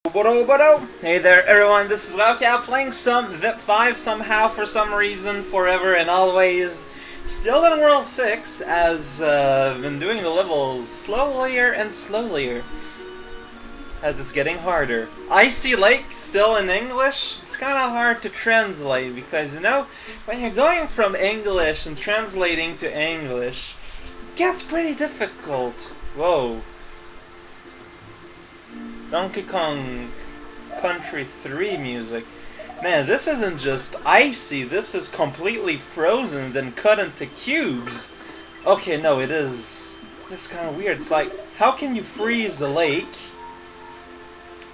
Hey there everyone, this is Raokia playing some Vip5 somehow, for some reason, forever and always. Still in World 6, as I've been doing the levels slowlier and slowlier, as it's getting harder. Icy Lake, still in English, it's kind of hard to translate, because you know, when you're going from English and translating to English, it gets pretty difficult. Whoa. Donkey Kong Country 3 music. Man, this isn't just icy, this is completely frozen, then cut into cubes. Okay, no, it is. It's kind of weird. It's like, how can you freeze a lake?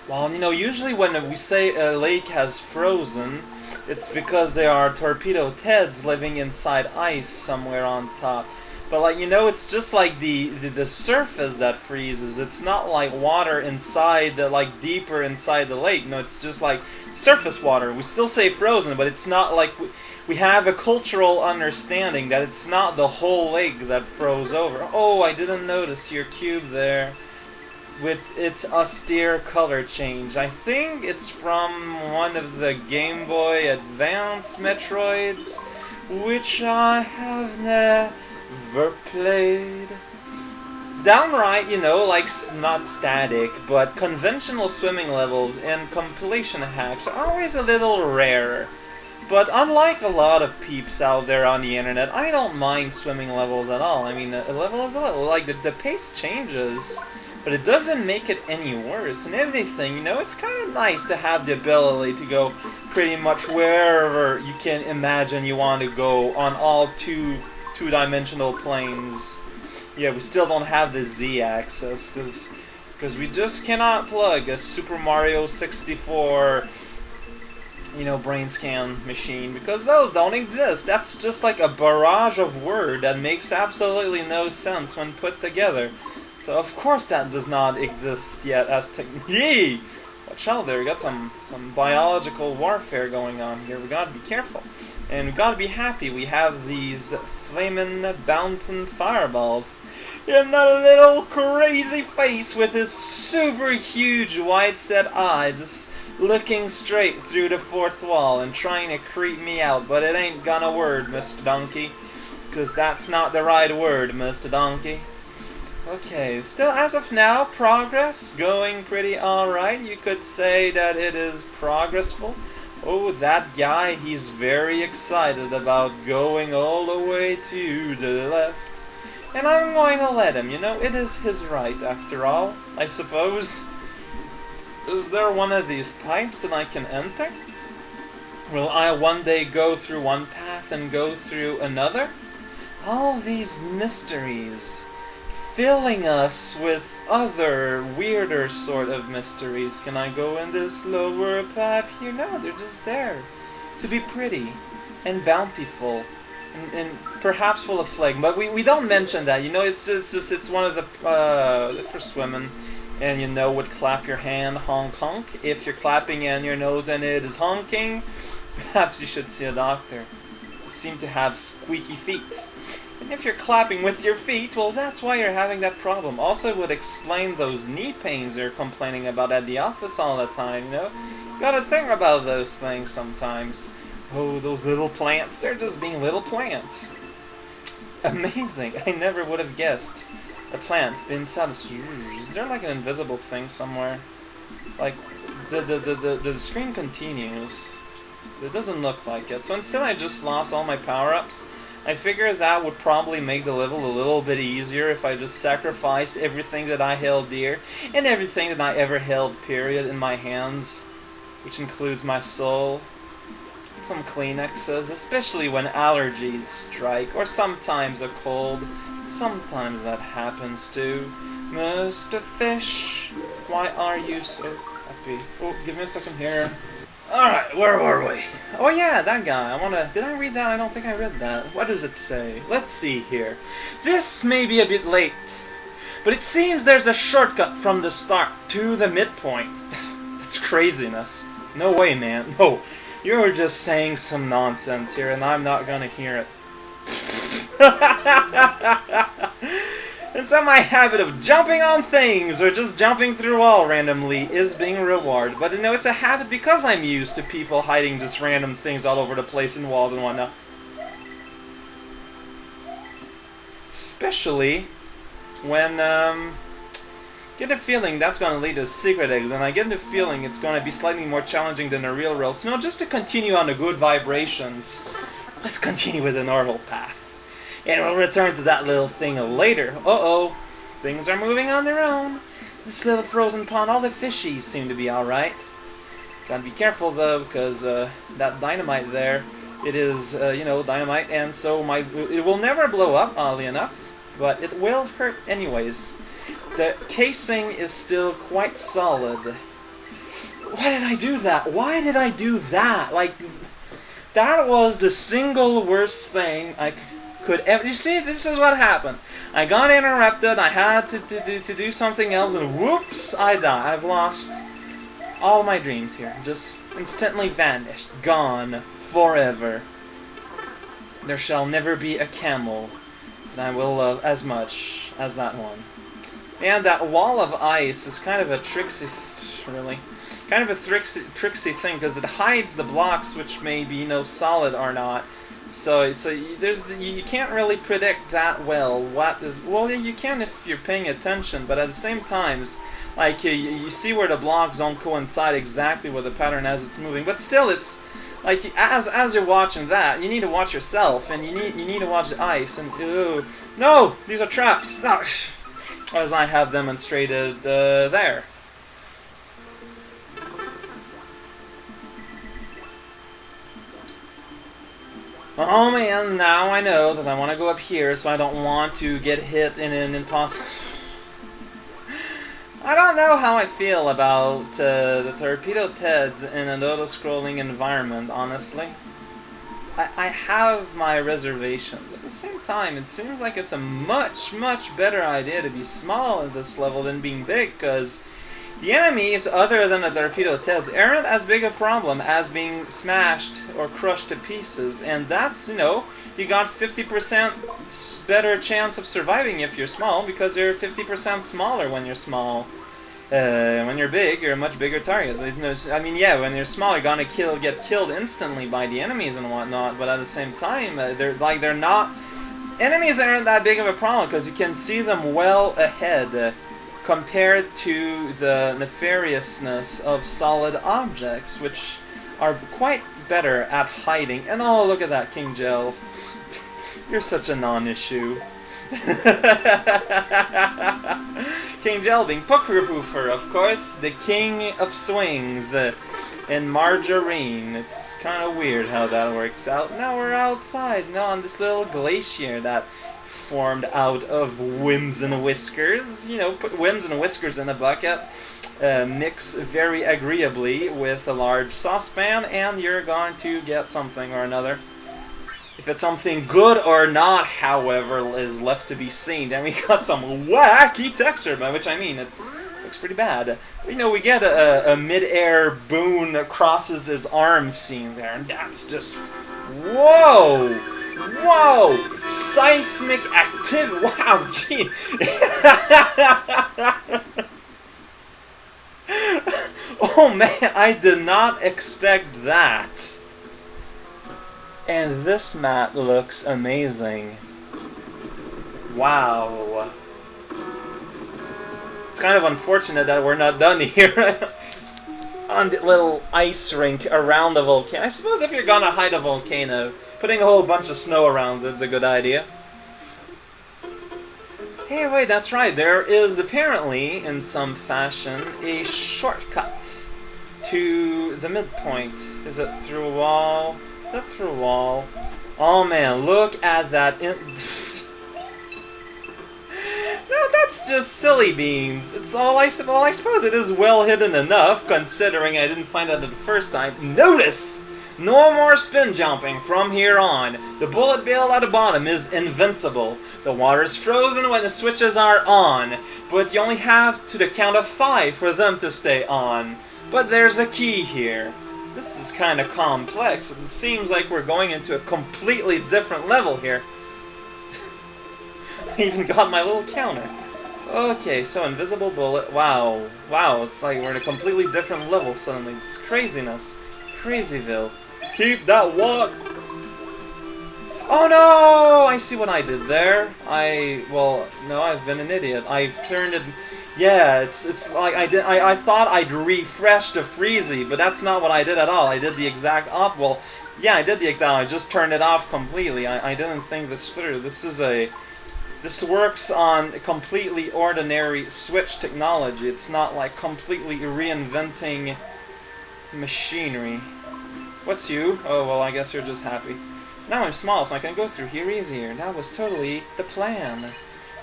Well, you know, usually when we say a lake has frozen, it's because there are torpedo heads living inside ice somewhere on top. But like, you know, it's just like the surface that freezes. It's not like water inside the, like, deeper inside the lake. No, it's just like surface water. We still say frozen, but it's not like we have a cultural understanding that it's not the whole lake that froze over. Oh, I didn't notice your cube there with its austere color change. I think it's from one of the Game Boy Advance Metroids, which I have never played. Downright, you know, like not static, but conventional swimming levels and completion hacks are always a little rarer. But unlike a lot of peeps out there on the internet, I don't mind swimming levels at all. I mean, a level is a level. Like, the pace changes, but it doesn't make it any worse. And everything, you know, it's kind of nice to have the ability to go pretty much wherever you can imagine you want to go on all two-dimensional planes. Yeah, we still don't have the Z-axis because we just cannot plug a Super Mario 64, you know, brain scan machine, because those don't exist. That's just like a barrage of word that makes absolutely no sense when put together. So of course that does not exist yet as Yee! Watch out there, we got some biological warfare going on here. We gotta be careful. And we gotta be happy we have these flamin' bouncing fireballs. And that little crazy face with his super huge wide set eye just looking straight through the fourth wall and trying to creep me out. But it ain't gonna work, Mr. Donkey. Cause that's not the right word, Mr. Donkey. Okay, still as of now, progress going pretty alright. You could say that it is progressful. Oh, that guy, he's very excited about going all the way to the left. And I'm going to let him, you know, it is his right after all, I suppose. Is there one of these pipes that I can enter? Will I one day go through one path and go through another? All these mysteries, filling us with other, weirder sort of mysteries. Can I go in this lower pipe here? No, they're just there to be pretty and bountiful and perhaps full of phlegm. But we don't mention that. You know, it's one of the for swimming, and you know, would clap your hand, honk honk. If you're clapping in your nose and it is honking, perhaps you should see a doctor. You seem to have squeaky feet. And if you're clapping with your feet, well, that's why you're having that problem. Also, it would explain those knee pains you're complaining about at the office all the time, you know? You gotta think about those things sometimes. Oh, those little plants, they're just being little plants. Amazing, I never would have guessed. A plant, inside is there like an invisible thing somewhere? Like, the screen continues. It doesn't look like it. So instead I just lost all my power-ups. I figured that would probably make the level a little bit easier if I just sacrificed everything that I held dear, and everything that I ever held, period, in my hands, which includes my soul. Some Kleenexes, especially when allergies strike, or sometimes a cold. Sometimes that happens too. Mr. Fish, why are you so happy? Oh, give me a second here. Alright, where were we? Oh yeah, that guy. Did I read that? I don't think I read that. What does it say? Let's see here. This may be a bit late, but it seems there's a shortcut from the start to the midpoint. That's craziness. No way, man. No. You're just saying some nonsense here, and I'm not gonna hear it. And so my habit of jumping on things or just jumping through a wall randomly is being rewarded. But you know, it's a habit because I'm used to people hiding just random things all over the place in walls and whatnot. Especially when get a feeling that's going to lead to secret eggs, and I get the feeling it's going to be slightly more challenging than the real world. So no, just to continue on the good vibrations, let's continue with the normal path. And we'll return to that little thing later. Uh-oh, things are moving on their own. This little frozen pond, all the fishies seem to be alright. Gotta be careful though, because that dynamite there, it is, you know, dynamite, and so it will never blow up, oddly enough, but it will hurt anyways. The casing is still quite solid. Why did I do that? Why did I do that? Like, that was the single worst thing I could ever... You see, this is what happened. I got interrupted, I had to do something else, and whoops, I die. I've lost all my dreams here. Just instantly vanished. Gone. Forever. There shall never be a camel that I will love as much as that one. And that wall of ice is kind of a tricksy, really, kind of a tricksy thing, because it hides the blocks which may be, you know, solid or not. So you can't really predict that well what is. Well, you can if you're paying attention, but at the same time, like you see where the blocks don't coincide exactly with the pattern as it's moving. But still, it's like as you're watching that, you need to watch yourself, and you need to watch the ice. And ooh, no, these are traps. No. As I have demonstrated there. Oh man, now I know that I want to go up here, so I don't want to get hit in an impossible... I don't know how I feel about the Torpedo Teds in an auto-scrolling environment, honestly. I have my reservations. At the same time, it seems like it's a much better idea to be small at this level than being big, because the enemies, other than the Torpedo Teds, aren't as big a problem as being smashed or crushed to pieces. And that's, you know, you got 50% better chance of surviving if you're small, because you're 50% smaller when you're small. When you're big, you're a much bigger target. I mean, yeah, when you're small, you're gonna get killed instantly by the enemies and whatnot. But at the same time, they're not. Enemies aren't that big of a problem because you can see them well ahead compared to the nefariousness of solid objects, which are quite better at hiding. And oh, look at that, King Gel. You're such a non-issue. King Gel being Poofer, of course, the king of swings and margarine. It's kind of weird how that works out. Now we're outside, you know, on this little glacier that formed out of whims and whiskers. You know, put whims and whiskers in a bucket, mix very agreeably with a large saucepan, and you're going to get something or another. If it's something good or not, however, is left to be seen. And we got some wacky texture, by which I mean it looks pretty bad. You know, we get a mid-air Boone crosses his arms scene there, and that's just... Whoa! Whoa! Seismic activity! Wow, gee! Oh man, I did not expect that. And this map looks amazing. Wow. It's kind of unfortunate that we're not done here on the little ice rink around the volcano. I suppose if you're gonna hide a volcano, putting a whole bunch of snow around it's a good idea. Hey, wait, that's right. There is apparently, in some fashion, a shortcut to the midpoint. Is it through a wall? Through a wall. Oh man, look at that. No, that's just silly beans. It's all I suppose it is well hidden enough, considering I didn't find out the first time. Notice! No more spin jumping from here on. The bullet bill at the bottom is invincible. The water is frozen when the switches are on, but you only have to the count of 5 for them to stay on. But there's a key here. This is kind of complex. It seems like we're going into a completely different level here. I even got my little counter. Okay, so invisible bullet. Wow. Wow, it's like we're in a completely different level suddenly. It's craziness. Crazyville. Keep that walk. Oh no! I see what I did there. Well, no, I've been an idiot. I've turned it. Yeah, it's like I thought I'd refresh the Freezy, but that's not what I did at all. I did the exact op. Well, yeah, I did the exact. I just turned it off completely. I didn't think this through. This works on completely ordinary Switch technology. It's not like completely reinventing machinery. What's you? Oh, well, I guess you're just happy. Now I'm small, so I can go through here easier. That was totally the plan.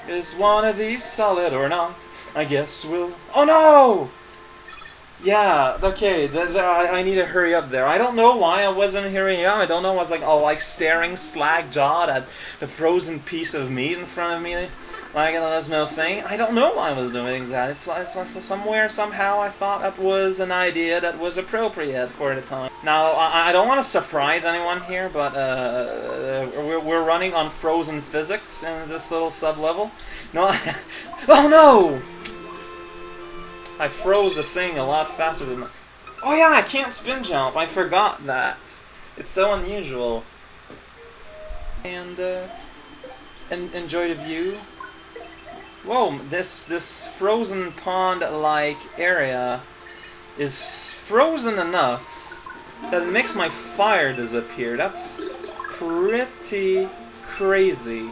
Is one of these solid or not? I guess we'll... Oh no! Yeah, okay, I need to hurry up there. I don't know why I wasn't hurrying up. I don't know, I was like, all like staring slack-jawed at the frozen piece of meat in front of me. Like, there's no thing. I don't know why I was doing that. It's somewhere, somehow, I thought that was an idea that was appropriate for the time. Now, I don't want to surprise anyone here, but we're running on frozen physics in this little sub-level. No, oh no! I froze the thing a lot faster than... Oh yeah, I can't spin jump. I forgot that. It's so unusual. And enjoy the view. Whoa, this frozen pond-like area is frozen enough that it makes my fire disappear. That's pretty crazy.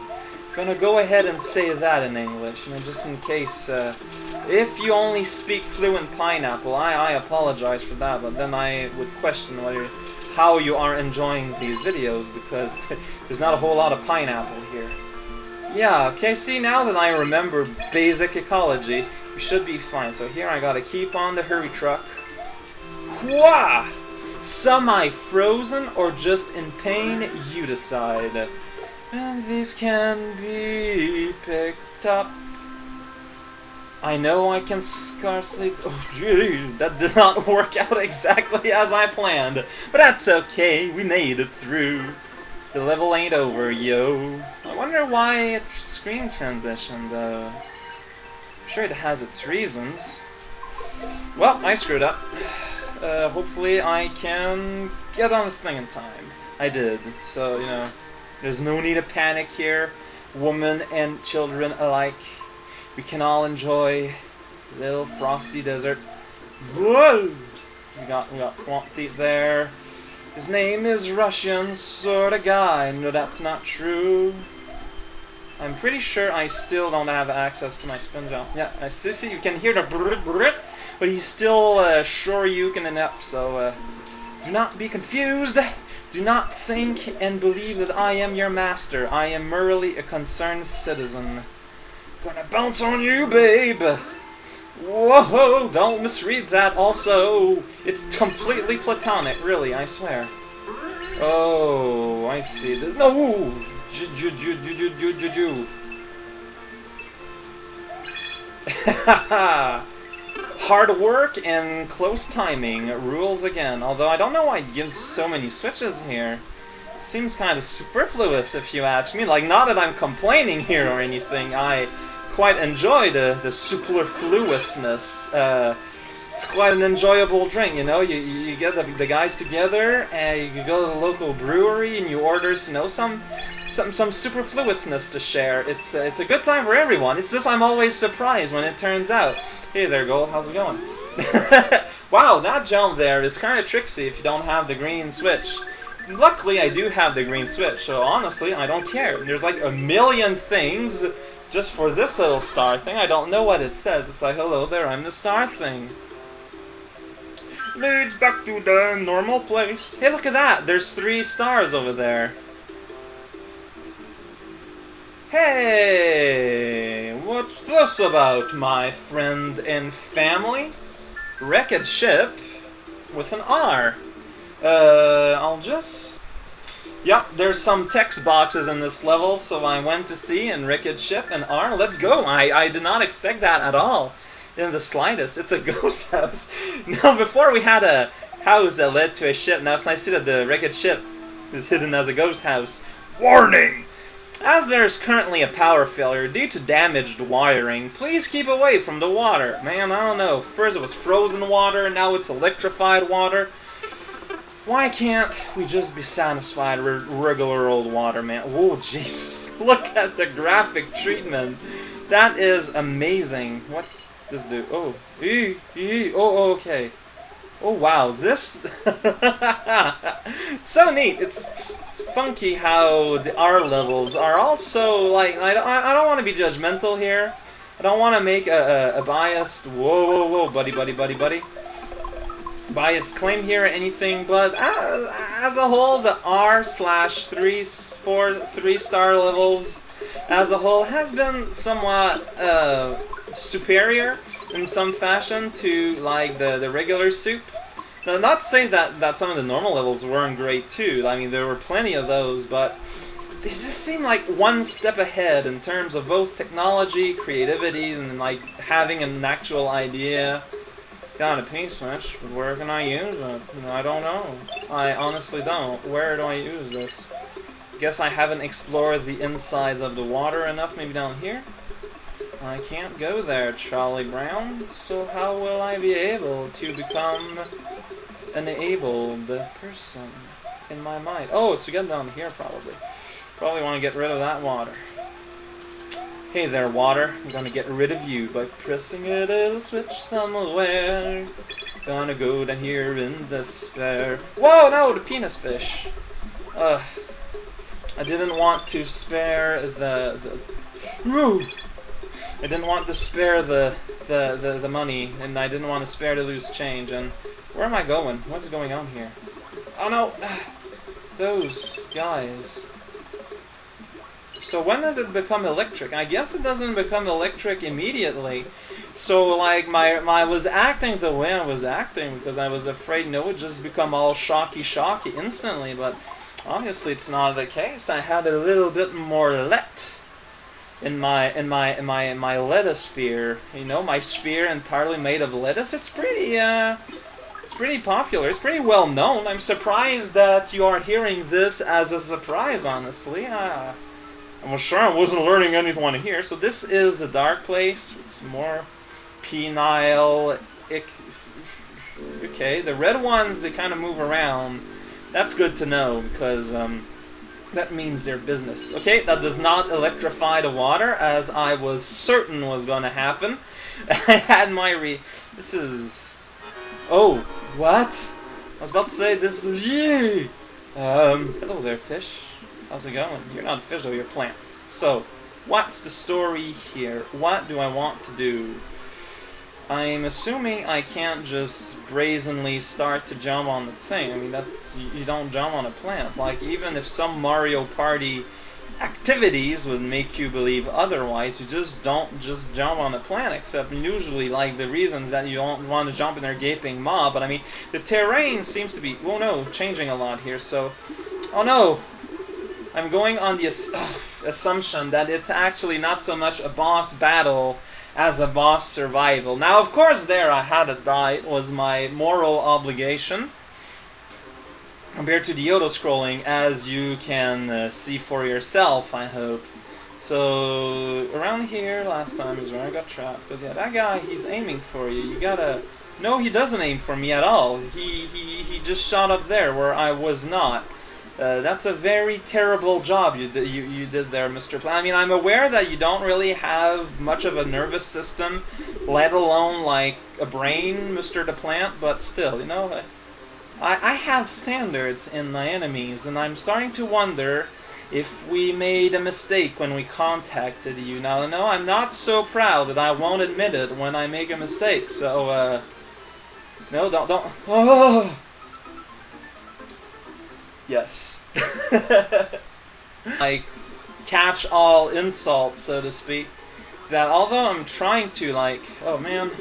Gonna go ahead and say that in English, you know, just in case. If you only speak fluent pineapple, I apologize for that, but then I would question how you are enjoying these videos, because there's not a whole lot of pineapple here. Yeah, okay, see, now that I remember basic ecology, we should be fine. So here I gotta keep on the hurry truck. Wah! Semi-frozen or just in pain, you decide. And these can be picked up. I know I can scarcely... Oh, gee, that did not work out exactly as I planned. But that's okay, we made it through. The level ain't over, yo. I wonder why it screen transitioned, though. I'm sure it has its reasons. Well, I screwed up. Hopefully I can get on this thing in time. I did, so, you know, there's no need to panic here. Women and children alike. We can all enjoy little frosty desert. Whoa! We got Fwonty there. His name is Russian sort of guy. No, that's not true. I'm pretty sure I still don't have access to my spin jump. Yeah, I still see you can hear the brrrt, brrrt, but he's still Shoryuken up, so do not be confused. Do not think and believe that I am your master. I am merely a concerned citizen. Gonna bounce on you, babe. Whoa, don't misread that. Also, it's completely platonic, really, I swear. Oh, I see. No! Hard work and close timing rules again. Although I don't know why it gives so many switches here. It seems kind of superfluous, if you ask me. Like, not that I'm complaining here or anything. I quite enjoy the superfluousness. It's quite an enjoyable drink, you know. You get the guys together, and you go to the local brewery, and you order, you know, some superfluousness to share. It's a good time for everyone. It's just I'm always surprised when it turns out. Hey there, Gold. How's it going? Wow, that jump there is kind of tricksy if you don't have the green switch. Luckily, I do have the green switch, so honestly, I don't care. There's like a million things. Just for this little star thing, I don't know what it says. It's like, hello there, I'm the star thing. Leads back to the normal place. Hey, look at that! There's 3 stars over there. Hey! What's this about, my friend and family? Wrecked ship with an R. I'll just... Yep, there's some text boxes in this level, so I went to see and wrecked ship and R. Let's go! I did not expect that at all. In the slightest. It's a ghost house. Now, before we had a house that led to a ship. Now it's nice to see that the wrecked ship is hidden as a ghost house. Warning! As there is currently a power failure due to damaged wiring, please keep away from the water. Man, I don't know. First it was frozen water, now it's electrified water. Why can't we just be satisfied with regular old water, man? Oh, Jesus. Look at the graphic treatment. That is amazing. What's this do? Oh, oh, okay. Oh, wow. This... so neat. It's funky how the R levels are also, like... I don't want to be judgmental here. I don't want to make a biased... Whoa, buddy. Biased claim here or anything, but as a whole, the R/3-4-3-star levels as a whole has been somewhat superior in some fashion to like the regular soup. Now, not to say that some of the normal levels weren't great too. I mean, there were plenty of those, but they just seem like one step ahead in terms of both technology, creativity, and like having an actual idea. Got a P-switch, but where can I use it? I don't know. I honestly don't. Where do I use this? Guess I haven't explored the insides of the water enough, maybe down here? I can't go there, Charlie Brown. So how will I be able to become an abled person in my mind? Oh, it's to get down here, probably. Probably want to get rid of that water. Hey there, water. I'm gonna get rid of you by pressing a little switch somewhere. Gonna go down here in despair. Whoa, no, the penis fish. I didn't want to spare the I didn't want to spare the money, and I didn't want to spare the loose change. And where am I going? What's going on here? Oh no, those guys. So when does it become electric? I guess it doesn't become electric immediately. So like I was acting the way I was acting because I was afraid it would just become all shocky instantly, but obviously it's not the case. I had a little bit more let in my lettuce sphere. You know, my sphere entirely made of lettuce. It's pretty popular. It's pretty well known. I'm surprised that you are hearing this as a surprise, honestly. I'm sure I wasn't learning anything here. So this is the dark place. It's more penile. Okay, the red ones, they kind of move around. That's good to know because that means their business. Okay, that does not electrify the water as I was certain was going to happen. I had my This is... Oh, what? I was about to say this is... hello there, fish. How's it going? You're not a fish though, you're a plant. So, what's the story here? What do I want to do? I'm assuming I can't just brazenly start to jump on the thing. I mean, you don't jump on a plant. Like, even if some Mario Party activities would make you believe otherwise, you just don't just jump on a plant, except usually, like, the reasons that you don't want to jump in their gaping maw. But I mean, the terrain seems to be, oh no, changing a lot here, so... Oh no! I'm going on the assumption that it's actually not so much a boss battle as a boss survival. Now, of course, there I had to die. It was my moral obligation. Compared to the auto-scrolling, as you can see for yourself, I hope. So, around here, last time is where I got trapped. Because, yeah, that guy, he's aiming for you. You gotta... No, he doesn't aim for me at all. He just shot up there where I was not. That's a very terrible job you did there, Mr. Plant. I mean, I'm aware that you don't really have much of a nervous system, let alone, like, a brain, Mr. the Plant, but still, you know, I have standards in my enemies, and I'm starting to wonder if we made a mistake when we contacted you. Now, no, I'm not so proud that I won't admit it when I make a mistake, so, no, don't, oh! Yes. I catch all insults, so to speak, that although I'm trying to, like, oh man,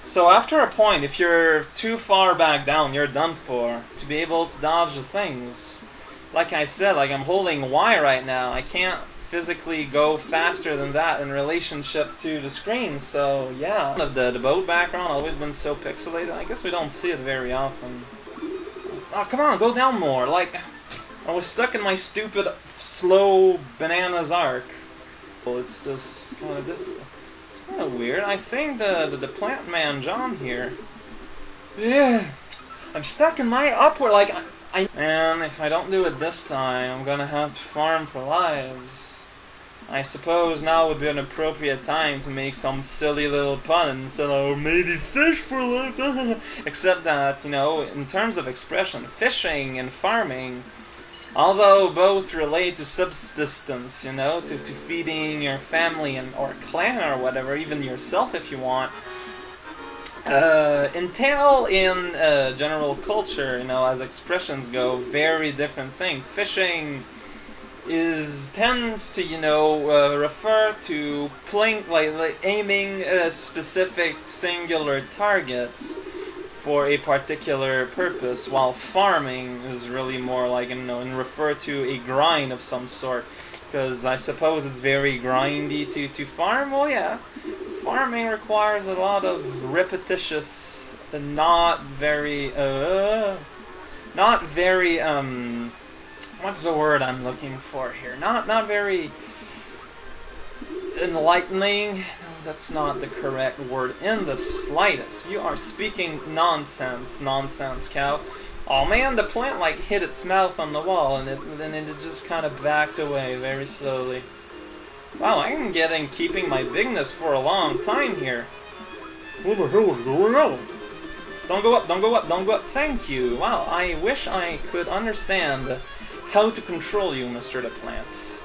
so after a point, if you're too far back down, you're done for. To be able to dodge the things, like I said, like I'm holding Y right now, I can't physically go faster than that in relationship to the screen, so yeah. The boat background always been so pixelated. I guess we don't see it very often. Oh, come on, go down more. Like, I was stuck in my stupid, slow bananas arc. Well, it's just kind of difficult. It's kind of weird. I think the plant man John here. Yeah, I'm stuck in my upward. Like, and if I don't do it this time, I'm gonna have to farm for lives. I suppose now would be an appropriate time to make some silly little pun and say, oh, maybe fish for lives. Except that, you know, in terms of expression, fishing and farming, although both relate to subsistence, you know, to feeding your family and or clan or whatever, even yourself if you want, entail in general culture, you know, as expressions go, very different thing. Fishing tends to, you know, refer to playing, like aiming specific singular targets for a particular purpose, while farming is really more like, you know, and refer to a grind of some sort. Because I suppose it's very grindy to farm. Well, yeah, farming requires a lot of repetitious, not very, what's the word I'm looking for here? Not very enlightening. No, that's not the correct word in the slightest. You are speaking nonsense, cow. Oh man, the plant like hit its mouth on the wall and then it just kind of backed away very slowly. Wow, I'm keeping my bigness for a long time here. What the hell is going on? Don't go up, don't go up, don't go up. Thank you. Wow, I wish I could understand how to control you, Mr. the Plant.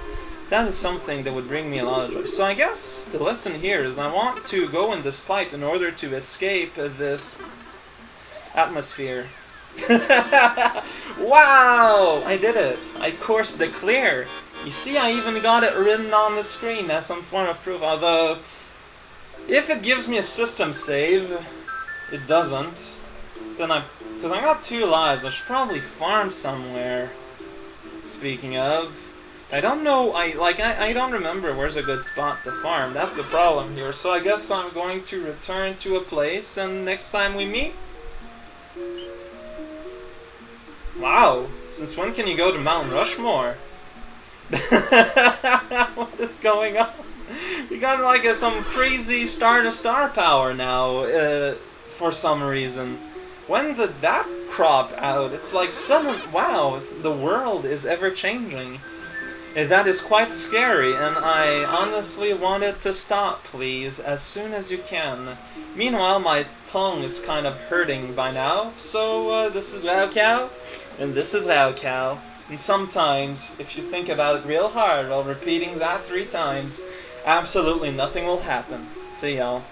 That is something that would bring me a lot of joy. So I guess the lesson here is I want to go in this pipe in order to escape this atmosphere. Wow! I did it! I coursed the clear. You see, I even got it written on the screen as some form of proof, although if it gives me a system save, it doesn't. Because I got 2 lives, I should probably farm somewhere. Speaking of, I don't know, I don't remember where's a good spot to farm. That's the problem here. So I guess I'm going to return to a place, and next time we meet... Wow, since when can you go to Mount Rushmore? What is going on? We got like some crazy star-to-star power now, for some reason. When did that crop out? It's like wow, the world is ever changing. And that is quite scary, and I honestly want it to stop, please, as soon as you can. Meanwhile, my tongue is kind of hurting by now, so this is raocow, and this is raocow. And sometimes, if you think about it real hard while repeating that 3 times, absolutely nothing will happen. See y'all.